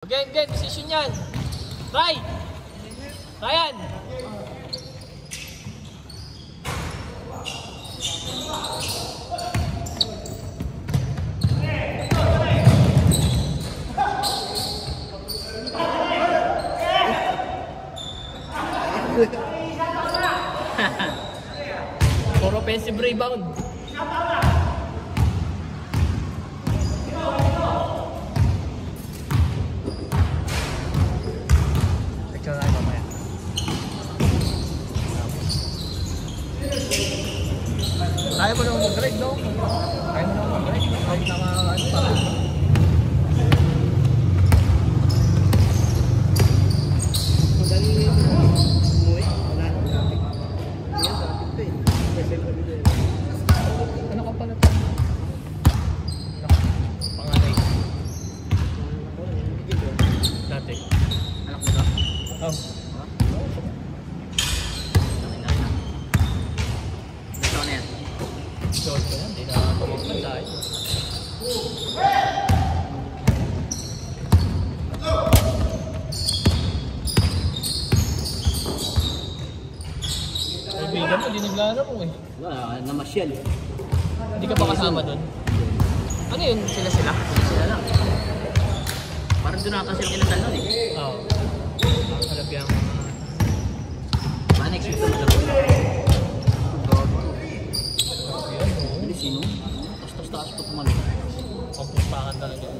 Again, decision yan. Try! Ryan! For offensive rebound. Kaya mo naman mag-drive, no? Kaya mo naman mag-drive. Kahit na ano pa. Madali umuwi. Wala. Yan, traffic to eh. Ano ka pala ito? Panganay. Dati. Anak mo ba? Oh. Short ko yan, hindi na pag-isman dahil. Kaibigan mo, hindi naglalaro eh. Wala, namasyal eh. Hindi ka ba kasama doon? Ano yun? Sila-sila? Sila lang. Parang doon nakasil kinasal nun eh. Oo. Ang kalabiyang... Next week naman ako. Sino? Taas pa kumalo. Pagpustahan talaga.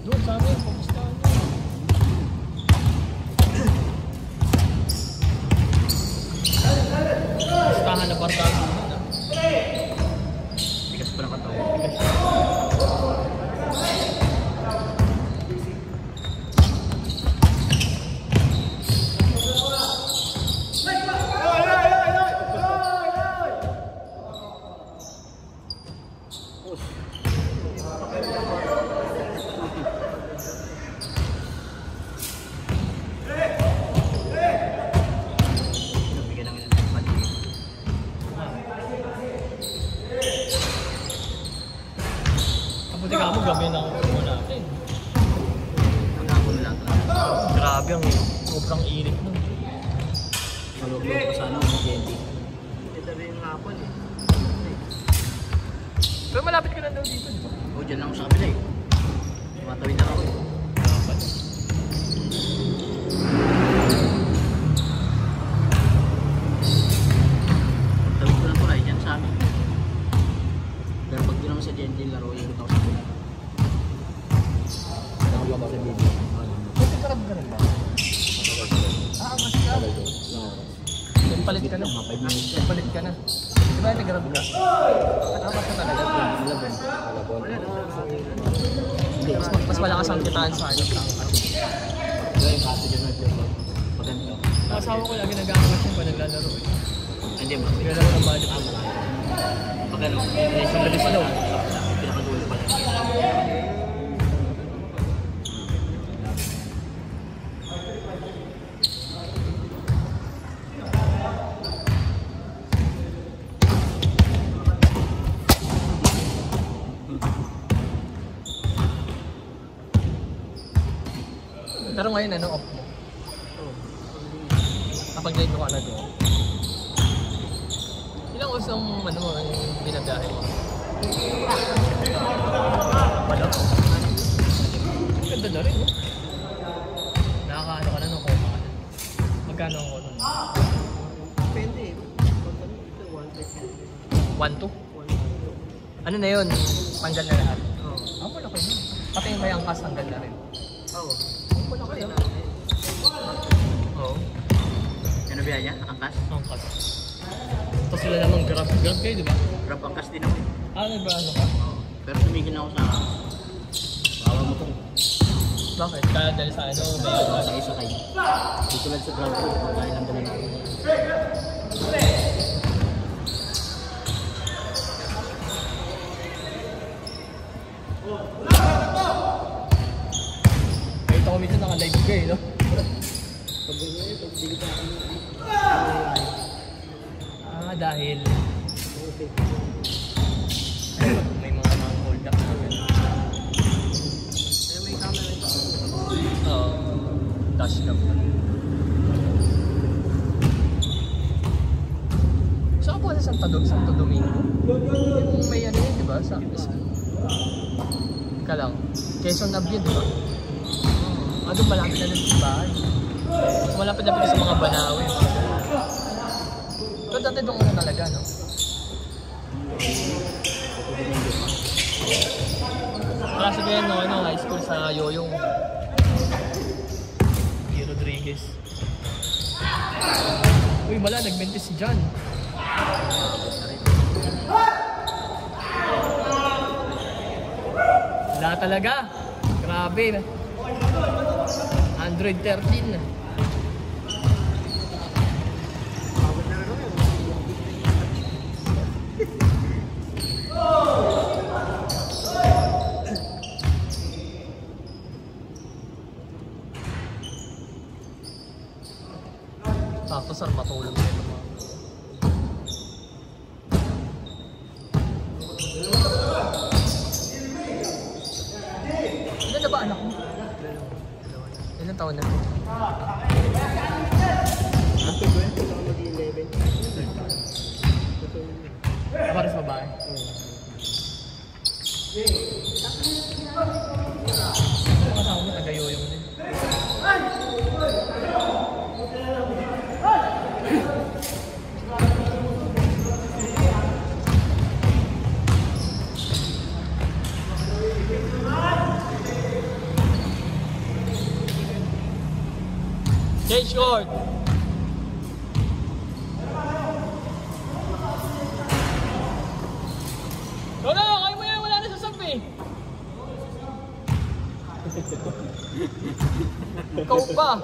Doon sa amin, pagpustahan. Pagpustahan na bardago. Tigas pa ng katawan. Buti ka mo, gabi na ako natin. Magkakon lang. Grabe ang sobrang init nun. Malog-log pa sana ang Genty. Ito rin yung hapon eh. Pero malapit ka na daw dito, di ba? O, dyan lang ako sa kabila eh. Tumatawid na ako eh. Dapat. Tawid ko lang pala eh, dyan sa amin. Pero pag doon naman sa Genty, laro yung ito ako sa kabila. Nakababa ko sa video. Buti karab ka rin ba? Mas ka? Palit ka na. Palit ka na. Di ba nag-grab ka? Apat ka talaga. Mas malakas ang kitaan sa akin. Yung kaso dyan na ito. Pag ganito. Asawa ko lagi nag-aangat siya pa naglalaro eh. Hindi ba? Naglalaro ng budget ako. Pag ano? Sandali pa daw. Pinakadulo pala. Pero ngayon ano, off mo? Kapag live mo ka na doon. Ilang oras ang ano mo, yung binabiyahe mo? Wala? Ganda na rin, no? Nakakaano ka na nung koma ka na. Magkano ang koma mo? Depende eh. 1-2? Ano na yun? Tanggal na lahat? Oo. Ah, wala kayo. Pati yung may angkas tanggal na rin. Oo. Wala kayo. Oo. Ano ba niya? Angkas? Angkas. Tapos sila namang grab kayo, di ba? Grab angkas din ako eh. Ah, nag-ano ka? Pero tumigil na ako sa bawa mo kung Bakit? Kaya dahil sa ano, may sa isa kayo. Dito lang sa grab ko, pagkain lang dala natin. kahit ako minsan naka-live ka eh, no? Pag gano'n pag hindi kita ako dahil may mga hold up na gano'n. Pero may camera ito. cash cam. Saan po sa Santo Domingo? Yung may ano yun, di ba? Ka lang. Quezon Nabia, di ba? Doon malapit na din sa bahay. Malapit na sa mga Banawe. Ito dati doon ko talaga, no? Klase ko yan, no? High school sa Yoyong. G. Rodriguez. Uy, wala, nag-20 si John. Wala talaga. Grabe. Android 13. Tapos sir, matulog na ito mga. Ilan na ba anak mo? Ilan taon na? After 20, ako mag-11. Pares babae? Kasama mo, taga-yoyong din. Change court! Wala! Kaya mo yan! Wala na sa sabi! Ikaw pa!